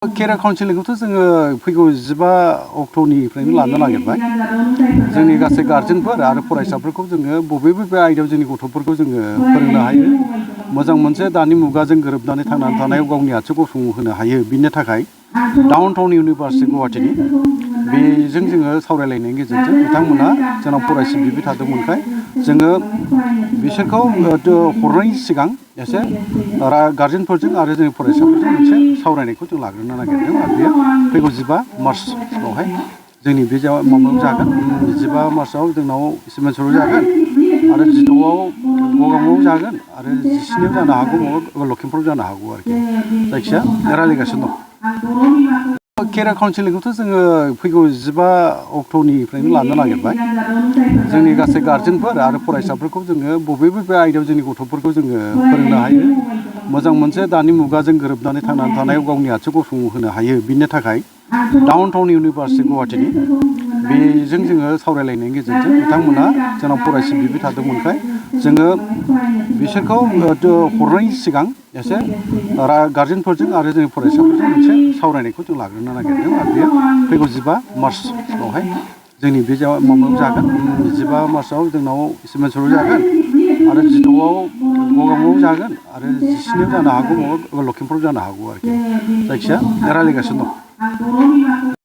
केरा काउन्सिलिंखौथ' जोङो फैगौ 15 अक्ट'निफ्रायनो लानो नागिरबाय। जोंनि गासै गार्जेनफोर आरो फरायसाफोरखौ जोङो बबे आयदायाव जोंनि गथ'फोरखौ जोङो फोरोंनो हायो, मोजां मोनसे दानि मुगाजों गोरोबनानै थांनानै थानायाव गावनि आथिंखौ गसंहोनो हायो, बिनि थाखाय डाउन टाउन इउनिभार्सिटि गुवाहाटीनि बेजों जोङो सावरायलायनायनि गेजेरजों बिथांमोना जोंनाव फरायसा बिफाय थादोंमोनखाय जोङो बिसोरखौ हरनायनि सिगां एसे गार्जेनफोरजों आरो जोंनि फरायसाफोरजों मोनसे सावरायनायखौ जों लाग्रोनो नागिरदों आरो बेयो फैगौ 15 मार्चआवहाय जोंनि बे माबायाव जागोन। 15 मार्चआव जोंनाव सिमेन्सराव जागोन आरो 16आव गगामुआव जागोन आरो 17आव जानो हागौ माबा लखिमपुराव जानो हागौ आरोखि। जायखिया रायज्लायगासिनो दं। केरा काउन्सिलिंखौथ' जोङो फैगौ 15 अक्ट'निफ्रायनो लानो नागिरबाय। जोंनि गासै गार्जेनफोर आरो फरायसाफोरखौ जोङो बबे आयदायाव जोंनि गथ'फोरखौ जोङो फोरोंनो हायो, मोजां मोनसे दानि मुगाजों गोरोबनानै थांनानै थानायाव गावनि आथिंखौ गसंहोनो हायो, बिनि थाखाय डाउन टाउन इउनिभार्सिटि गुवाहाटीनि बेजों जोङो सावरायलायनायनि गेजेरजों बिथांमोना जोंनाव फरायसा बिफाय थादोंमोनखाय जोङो बिसोरखौ हरनायनि सिगां एसे गार्जेनफोरजों आरो जोंनि फरायसाफोरजों मोनसे सावरायनायखौ जों लाग्रोनो नागिरदों आरो बेयो फैगौ 15 मार्चआवहाय जोंनि बे माबायाव जागोन। 15 मार्चआव जोंनाव सिमेन्सराव जागोन आरो 16आव गगामुआव जागोन आरो 17आव जानो हागौ माबा लखिमपुराव जानो हागौ आरोखि। जायखिया रायज्लायगासिनो दं।